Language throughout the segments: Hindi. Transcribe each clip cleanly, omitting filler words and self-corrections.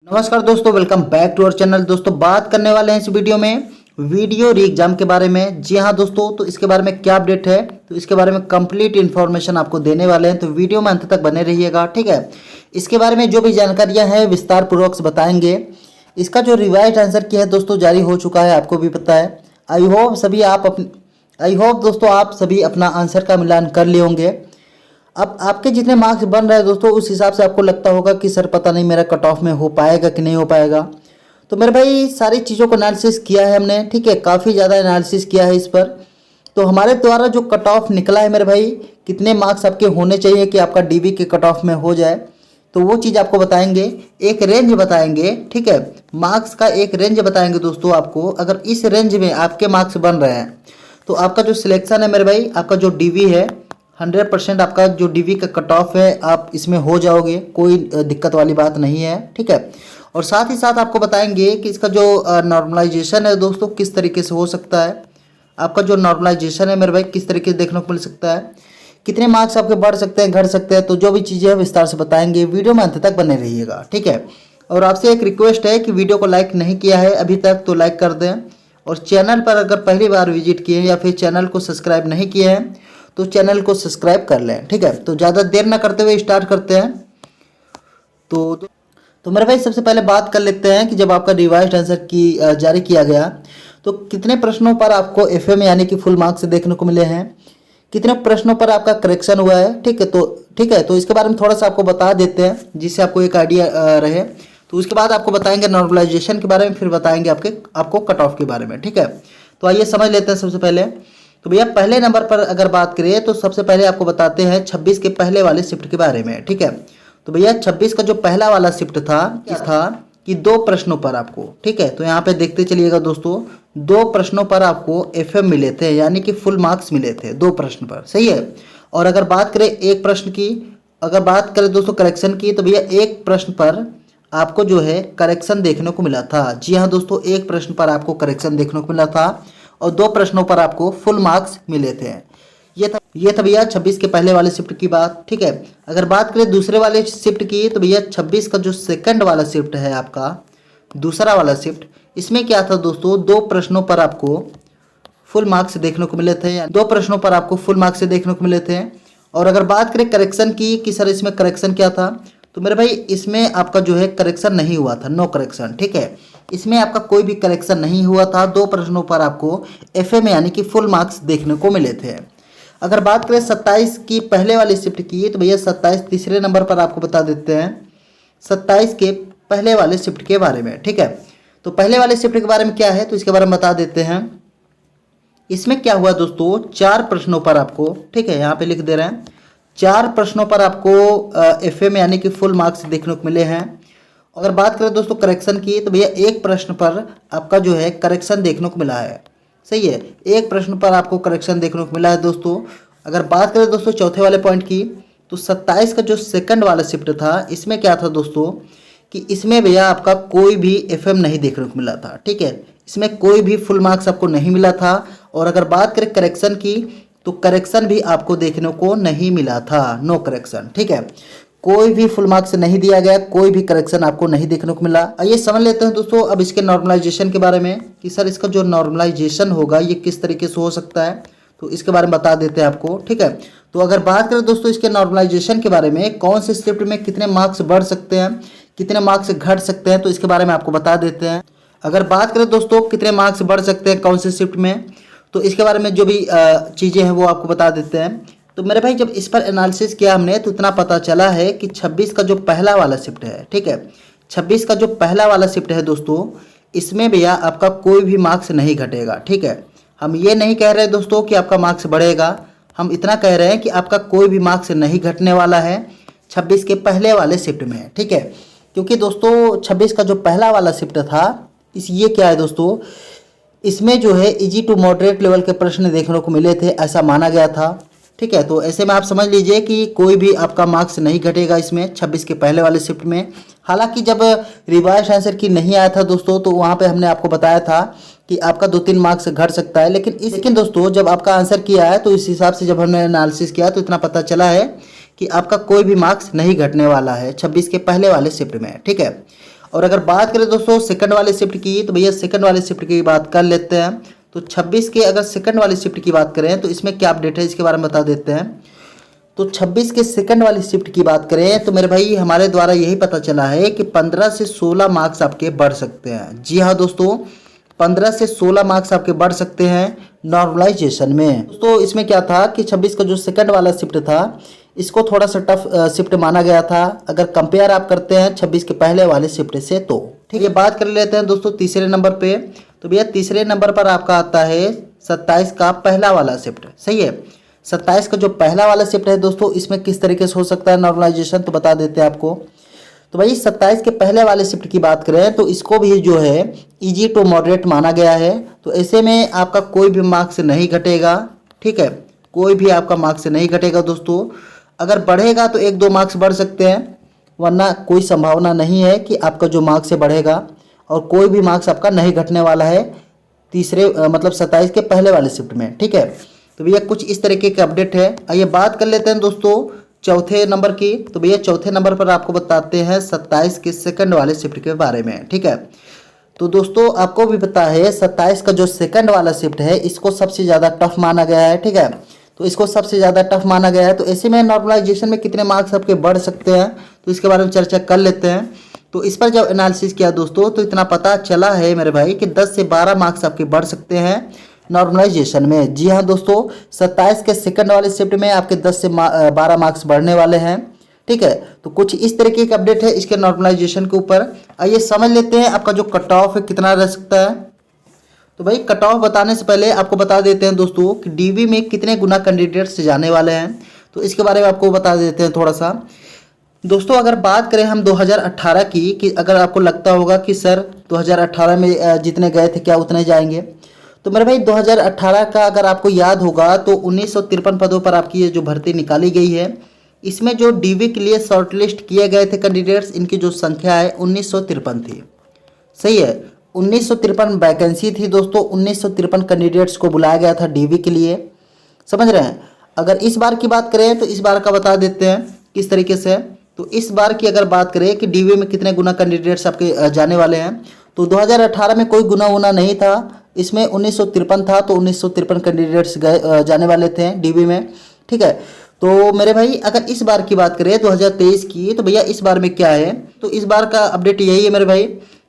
नमस्कार दोस्तों, welcome back to our channel. दोस्तों बात करने वाले हैं इस वीडियो में वीडियो री एग्जाम के बारे में। जी हाँ दोस्तों, तो इसके बारे में क्या अपडेट है, तो इसके बारे में कंप्लीट इन्फॉर्मेशन आपको देने वाले हैं, तो वीडियो में अंत तक बने रहिएगा। ठीक है, इसके बारे में जो भी जानकारियाँ हैं विस्तार पूर्वक से बताएंगे। इसका जो रिवाइज आंसर किया है दोस्तों जारी हो चुका है, आपको भी पता है। आई होप दोस्तों आप सभी अपना आंसर का मिलान कर लिए होंगे। अब आपके जितने मार्क्स बन रहे हैं दोस्तों, उस हिसाब से आपको लगता होगा कि सर पता नहीं मेरा कट ऑफ में हो पाएगा कि नहीं हो पाएगा। तो मेरे भाई सारी चीज़ों को एनालिसिस किया है हमने, ठीक है, काफ़ी ज़्यादा एनालिसिस किया है इस पर। तो हमारे द्वारा जो कट ऑफ निकला है मेरे भाई, कितने मार्क्स आपके होने चाहिए कि आपका डीवी के कट ऑफ में हो जाए, तो वो चीज़ आपको बताएंगे। एक रेंज बताएंगे, ठीक है, मार्क्स का एक रेंज बताएंगे दोस्तों आपको। अगर इस रेंज में आपके मार्क्स बन रहे हैं तो आपका जो सिलेक्शन है मेरे भाई, आपका जो डीवी है 100% आपका जो डीवी का कट ऑफ है आप इसमें हो जाओगे, कोई दिक्कत वाली बात नहीं है। ठीक है, और साथ ही साथ आपको बताएंगे कि इसका जो नॉर्मलाइजेशन है दोस्तों किस तरीके से हो सकता है। आपका जो नॉर्मलाइजेशन है मेरे भाई किस तरीके से देखने को मिल सकता है, कितने मार्क्स आपके बढ़ सकते हैं, घट सकते हैं, तो जो भी चीज़ें हैं विस्तार से बताएंगे। वीडियो में अंत तक बने रहिएगा। ठीक है, और आपसे एक रिक्वेस्ट है कि वीडियो को लाइक नहीं किया है अभी तक तो लाइक कर दें, और चैनल पर अगर पहली बार विजिट किए या फिर चैनल को सब्सक्राइब नहीं किए हैं तो चैनल को सब्सक्राइब कर लें। ठीक है, तो ज़्यादा देर ना करते हुए स्टार्ट करते हैं। तो मेरे भाई सबसे पहले बात कर लेते हैं कि जब आपका रिवाइज्ड आंसर की जारी किया गया तो कितने प्रश्नों पर आपको एफएम यानी कि फुल मार्क्स देखने को मिले हैं, कितने प्रश्नों पर आपका करेक्शन हुआ है। ठीक है, तो इसके बारे में थोड़ा सा आपको बता देते हैं जिससे आपको एक आइडिया रहे। तो उसके बाद आपको बताएंगे नॉर्मलाइजेशन के बारे में, फिर बताएंगे आपको कट ऑफ के बारे में। ठीक है, तो आइए समझ लेते हैं। सबसे पहले तो भैया पहले नंबर पर अगर बात करें तो सबसे पहले आपको बताते हैं 26 के पहले वाले शिफ्ट के बारे में। ठीक है, तो भैया 26 का जो पहला वाला शिफ्ट था कि 2 प्रश्नों पर आपको, ठीक है, तो यहाँ पे देखते चलिएगा दोस्तों, 2 प्रश्नों पर आपको एफएम मिले थे यानी कि फुल मार्क्स मिले थे 2 प्रश्न पर। सही है, और अगर बात करें एक प्रश्न की, अगर बात करें दोस्तों करेक्शन की, तो भैया एक प्रश्न पर आपको जो है करेक्शन देखने को मिला था। जी हाँ दोस्तों, एक प्रश्न पर आपको करेक्शन देखने को मिला था और 2 प्रश्नों पर आपको फुल मार्क्स मिले थे। ये था भैया 26 के पहले वाले शिफ्ट की बात। ठीक है, अगर बात करें दूसरे वाले शिफ्ट की, तो भैया 26 का जो सेकंड वाला शिफ्ट है आपका, दूसरा वाला शिफ्ट, इसमें क्या था दोस्तों, 2 प्रश्नों पर आपको फुल मार्क्स देखने को मिले थे, 2 प्रश्नों पर आपको फुल मार्क्स देखने को मिले थे। और अगर बात करें करेक्शन की कि सर इसमें करेक्शन क्या था, तो मेरे भाई इसमें आपका जो है करेक्शन नहीं हुआ था, नो करेक्शन। ठीक है, इसमें आपका कोई भी करेक्शन नहीं हुआ था। 2 प्रश्नों पर आपको एफएम यानी कि फुल मार्क्स देखने को मिले थे। अगर बात करें 27 की पहले वाली शिफ्ट की, तो भैया 27 तीसरे नंबर पर आपको बता देते हैं 27 के पहले वाले शिफ्ट के बारे में। ठीक है, तो पहले वाले शिफ्ट के बारे में क्या है तो इसके बारे में बता देते हैं। इसमें क्या हुआ दोस्तों, 4 प्रश्नों पर आपको, ठीक है, यहाँ पे लिख दे रहे हैं, 4 प्रश्नों पर आपको एफएम यानी कि फुल मार्क्स देखने को मिले हैं। अगर बात करें दोस्तों करेक्शन की, तो भैया एक प्रश्न पर आपका जो है करेक्शन देखने को मिला है। सही है, एक प्रश्न पर आपको करेक्शन देखने को मिला है दोस्तों। अगर बात करें दोस्तों चौथे वाले पॉइंट की, तो 27 का जो सेकंड वाला शिफ्ट था, इसमें क्या था दोस्तों कि इसमें भैया आपका कोई भी एफएम नहीं देखने को मिला था। ठीक है, इसमें कोई भी फुल मार्क्स आपको नहीं मिला था। और अगर बात करें करेक्शन की, तो करेक्शन भी आपको देखने को नहीं मिला था, नो करेक्शन। ठीक है, कोई भी फुल मार्क्स नहीं दिया गया, कोई भी करेक्शन आपको नहीं देखने को मिला। आइए समझ लेते हैं दोस्तों अब इसके नॉर्मलाइजेशन के बारे में कि सर इसका जो नॉर्मलाइजेशन होगा ये किस तरीके से हो सकता है, तो इसके बारे में बता देते हैं आपको। ठीक है, तो अगर बात करें दोस्तों इसके नॉर्मलाइजेशन के बारे में, कौन से शिफ्ट में कितने मार्क्स बढ़ सकते हैं, कितने मार्क्स घट सकते हैं, तो इसके बारे में आपको बता देते हैं। अगर बात करें दोस्तों कितने मार्क्स बढ़ सकते हैं कौन से शिफ्ट में, तो इसके बारे में जो भी चीज़ें हैं वो आपको बता देते हैं। तो मेरे भाई जब इस पर एनालिसिस किया हमने तो इतना पता चला है कि 26 का जो पहला वाला शिफ्ट है, ठीक है, 26 का जो पहला वाला शिफ्ट है दोस्तों, इसमें भैया आपका कोई भी मार्क्स नहीं घटेगा। ठीक है, हम ये नहीं कह रहे दोस्तों कि आपका मार्क्स बढ़ेगा, हम इतना कह रहे हैं कि आपका कोई भी मार्क्स नहीं घटने वाला है 26 के पहले वाले शिफ्ट में। ठीक है, क्योंकि दोस्तों 26 का जो पहला वाला शिफ्ट था ये क्या है दोस्तों, इसमें जो है इजी टू मॉडरेट लेवल के प्रश्न देखने को मिले थे, ऐसा माना गया था। ठीक है, तो ऐसे में आप समझ लीजिए कि कोई भी आपका मार्क्स नहीं घटेगा इसमें 26 के पहले वाले शिफ्ट में। हालांकि जब रिवाइज आंसर की नहीं आया था दोस्तों, तो वहाँ पे हमने आपको बताया था कि आपका 2-3 मार्क्स घट सकता है, लेकिन दोस्तों जब आपका आंसर किया है तो इस हिसाब से जब हमने एनालिसिस किया तो इतना पता चला है कि आपका कोई भी मार्क्स नहीं घटने वाला है 26 के पहले वाले शिफ्ट में। ठीक है, और अगर बात करें दोस्तों सेकंड वाले शिफ्ट की, तो भैया सेकंड वाले शिफ्ट की बात कर लेते हैं। तो 26 के अगर सेकंड वाली शिफ्ट की बात करें तो इसमें क्या अपडेट है इसके बारे में बता देते हैं। तो 26 के सेकंड वाली शिफ्ट की बात करें तो मेरे भाई हमारे द्वारा यही पता चला है कि 15 से 16 मार्क्स आपके बढ़ सकते हैं। जी हाँ दोस्तों, 15 से 16 मार्क्स आपके बढ़ सकते हैं नॉर्मलाइजेशन में। तो इसमें क्या था कि 26 का जो सेकंड वाला शिफ्ट था इसको थोड़ा सा टफ शिफ्ट माना गया था अगर कंपेयर आप करते हैं 26 के पहले वाले शिफ्ट से। तो ठीक है, बात कर लेते हैं दोस्तों तीसरे नंबर पे। तो भैया तीसरे नंबर पर आपका आता है 27 का पहला वाला शिफ्ट। सही है, 27 का जो पहला वाला शिफ्ट है दोस्तों, इसमें किस तरीके से हो सकता है नॉर्मलाइजेशन, तो बता देते हैं आपको। तो भाई 27 के पहले वाले शिफ्ट की बात करें तो इसको भी जो है इजी टू मॉडरेट माना गया है। तो ऐसे में आपका कोई भी मार्क्स नहीं घटेगा। ठीक है, कोई भी आपका मार्क्स नहीं घटेगा दोस्तों। अगर बढ़ेगा तो 1-2 मार्क्स बढ़ सकते हैं, वरना कोई संभावना नहीं है कि आपका जो मार्क्स है बढ़ेगा। और कोई भी मार्क्स आपका नहीं घटने वाला है तीसरे मतलब 27 के पहले वाले शिफ्ट में। ठीक है, तो भैया कुछ इस तरीके के अपडेट है। आइए बात कर लेते हैं दोस्तों चौथे नंबर की। तो भैया चौथे नंबर पर आपको बताते हैं 27 के सेकंड वाले शिफ्ट के बारे में। ठीक है, तो दोस्तों आपको भी पता है 27 का जो सेकंड वाला शिफ्ट है इसको सबसे ज़्यादा टफ माना गया है। ठीक है, तो इसको सबसे ज़्यादा टफ माना गया है। तो ऐसे में नॉर्मलाइजेशन में कितने मार्क्स आपके बढ़ सकते हैं तो इसके बारे में चर्चा कर लेते हैं। तो इस पर जब एनालिसिस किया दोस्तों तो इतना पता चला है मेरे भाई कि 10 से 12 मार्क्स आपके बढ़ सकते हैं नॉर्मलाइजेशन में। जी हाँ दोस्तों, 27 के सेकंड वाले शिफ्ट में आपके 10 से 12 मार्क्स बढ़ने वाले हैं। ठीक है, तो कुछ इस तरीके का अपडेट है इसके नॉर्मलाइजेशन के ऊपर। आइए समझ लेते हैं आपका जो कट ऑफ है कितना रह सकता है। तो भाई कट ऑफ बताने से पहले आपको बता देते हैं दोस्तों कि डीवी में कितने गुना कैंडिडेट्स जाने वाले हैं। तो इसके बारे में आपको बता देते हैं थोड़ा सा दोस्तों। अगर बात करें हम 2018 की, कि अगर आपको लगता होगा कि सर 2018 में जितने गए थे क्या उतने जाएंगे, तो मेरे भाई 2018 का अगर आपको याद होगा तो 1953 पदों पर आपकी ये जो भर्ती निकाली गई है, इसमें जो डीवी के लिए शॉर्टलिस्ट किए गए थे कैंडिडेट्स, इनकी जो संख्या है 1953 थी। सही है, 1953 वैकेंसी थी दोस्तों। 1953 कैंडिडेट्स को बुलाया गया था डीवी के लिए। समझ रहे हैं। अगर इस बार की बात करें तो इस बार का बता देते हैं किस तरीके से। तो इस बार की अगर बात करें कि डीवी में कितने गुना कैंडिडेट्स आपके जाने वाले हैं, तो 2018 में कोई गुना वुना नहीं था, इसमें 1953 था। तो 1953 कैंडिडेट्स गए जाने वाले थे डीवी में। ठीक है, तो मेरे भाई अगर इस बार की बात करें 2023 की, तो भैया इस बार में क्या है, तो इस बार का अपडेट यही है मेरे भाई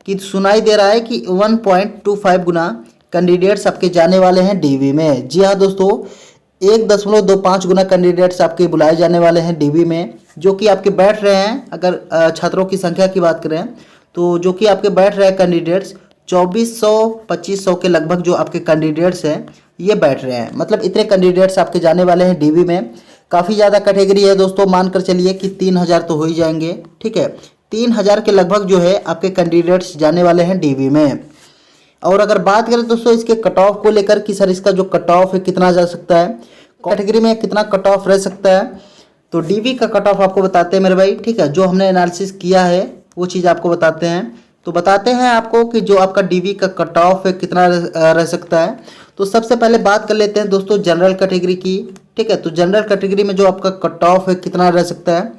कि सुनाई दे रहा है कि 1.25 गुना कैंडिडेट्स आपके जाने वाले हैं डीवी में। जी हाँ दोस्तों, 1.25 गुना कैंडिडेट्स आपके बुलाए जाने वाले हैं डीवी में, जो कि आपके बैठ रहे हैं। अगर छात्रों की संख्या की बात करें तो जो कि आपके बैठ रहे हैं कैंडिडेट्स 2400-2500 के लगभग जो आपके कैंडिडेट्स हैं ये बैठ रहे हैं। मतलब इतने कैंडिडेट्स आपके जाने वाले हैं डीवी में। काफ़ी ज़्यादा कैटेगरी है दोस्तों, मानकर चलिए कि 3000 तो हो ही जाएंगे। ठीक है, 3000 के लगभग जो है आपके कैंडिडेट्स जाने वाले हैं डीवी में। और अगर बात करें दोस्तों इसके कट ऑफ को लेकर कि सर इसका जो कट ऑफ है कितना जा सकता है, कैटेगरी में कितना कट ऑफ रह सकता है, तो डीवी का कट ऑफ आपको बताते हैं मेरे भाई। ठीक है, जो हमने एनालिसिस किया है वो चीज़ आपको बताते हैं। तो बताते हैं आपको कि जो आपका डीवी का कट ऑफ है कितना रह सकता है। तो सबसे पहले बात कर लेते हैं दोस्तों जनरल कैटेगरी की। ठीक है, तो जनरल कैटेगरी में जो आपका कट ऑफ है कितना रह सकता है,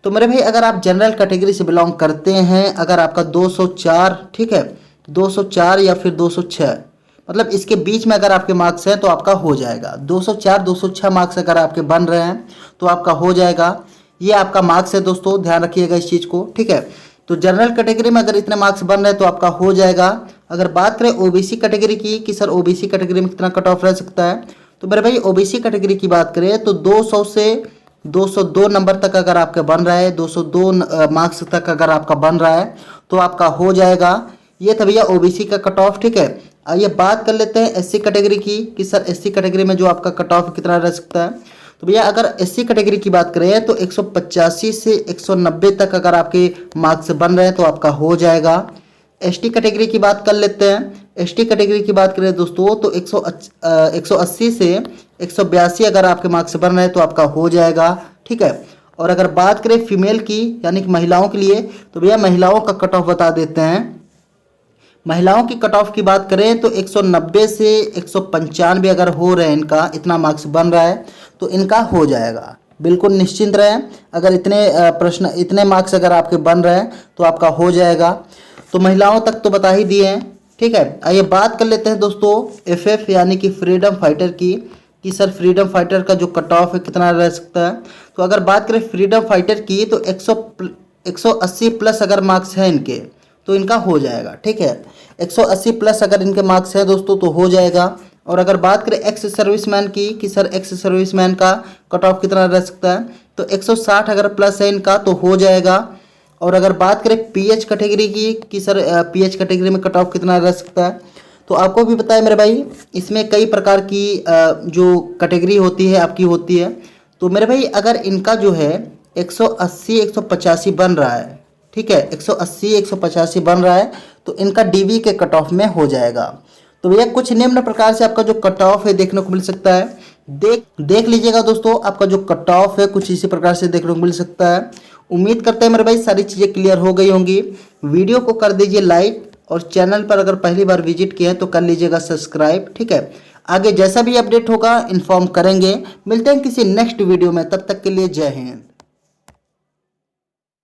तो मेरे भाई अगर आप जनरल कैटेगरी से बिलोंग करते हैं, अगर आपका 204, ठीक है 204 या फिर 206, मतलब इसके बीच में अगर आपके मार्क्स हैं तो आपका हो जाएगा। 204-206 मार्क्स अगर आपके बन रहे हैं तो आपका हो जाएगा। ये आपका मार्क्स है दोस्तों, ध्यान रखिएगा इस चीज़ को। ठीक है, तो जनरल कैटेगरी में अगर इतने मार्क्स बन रहे हैं तो आपका हो जाएगा। अगर बात करें ओबीसी कैटेगरी की कि सर ओबीसी कैटेगरी में कितना कट ऑफ रह सकता है, तो मेरे भाई ओबीसी कैटेगरी की बात करें तो 200 से 202 नंबर तक अगर आपका बन रहा है, 202 मार्क्स तक अगर आपका बन रहा है तो आपका हो जाएगा। ये था भैया ओबीसी का कट ऑफ। ठीक है, आइए बात कर लेते हैं एससी कैटेगरी की कि सर एससी कैटेगरी में जो आपका कट ऑफ कितना रह सकता है। तो भैया अगर एससी कैटेगरी की बात करें तो 185 से 190 तक अगर आपके मार्क्स बन रहे हैं तो आपका हो जाएगा। एसटी कैटेगरी की बात कर लेते हैं। एसटी कैटेगरी की बात करें दोस्तों तो 180 से 182 अगर आपके मार्क्स बन रहे हैं तो आपका हो जाएगा। ठीक है, और अगर बात करें फीमेल की यानी कि महिलाओं के लिए, तो भैया महिलाओं का कट ऑफ बता देते हैं। महिलाओं की कट ऑफ की बात करें तो 190 से 195 अगर हो रहे हैं, इनका इतना मार्क्स बन रहा है तो इनका हो जाएगा। बिल्कुल निश्चिंत रहें, अगर इतने मार्क्स अगर आपके बन रहे हैं तो आपका हो जाएगा। तो महिलाओं तक तो बता ही दिए हैं। ठीक है, आइए बात कर लेते हैं दोस्तों एफएफ यानी कि फ्रीडम फाइटर की, कि सर फ्रीडम फाइटर का जो कट ऑफ है कितना रह सकता है। तो अगर बात करें फ्रीडम फाइटर की तो 180 प्लस अगर मार्क्स हैं इनके तो इनका हो जाएगा। ठीक है, 180 प्लस अगर इनके मार्क्स है दोस्तों तो हो जाएगा। और अगर बात करें एक्स सर्विसमैन की कि सर एक्स सर्विसमैन का कट ऑफ कितना रह सकता है, तो 160 अगर प्लस है इनका तो हो जाएगा। और अगर बात करें पीएच कैटेगरी की कि सर पीएच कैटेगरी में कट ऑफ कितना रह सकता है, तो आपको भी पता है मेरे भाई इसमें कई प्रकार की जो कैटेगरी होती है आपकी होती है। तो मेरे भाई अगर इनका जो है 180 185 बन रहा है, ठीक है, 180 185 बन रहा है तो इनका डीवी के कट ऑफ में हो जाएगा। तो भैया कुछ निम्न प्रकार से आपका जो कट ऑफ है देखने को मिल सकता है। देख लीजिएगा दोस्तों, आपका जो कट ऑफ है कुछ इसी प्रकार से देखने को मिल सकता है। उम्मीद करते हैं मेरे भाई सारी चीज़ें क्लियर हो गई होंगी। वीडियो को कर दीजिए लाइक और चैनल पर अगर पहली बार विजिट किए हैं तो कर लीजिएगा सब्सक्राइब। ठीक है, आगे जैसा भी अपडेट होगा इन्फॉर्म करेंगे। मिलते हैं किसी नेक्स्ट वीडियो में, तब तक के लिए जय हिंद।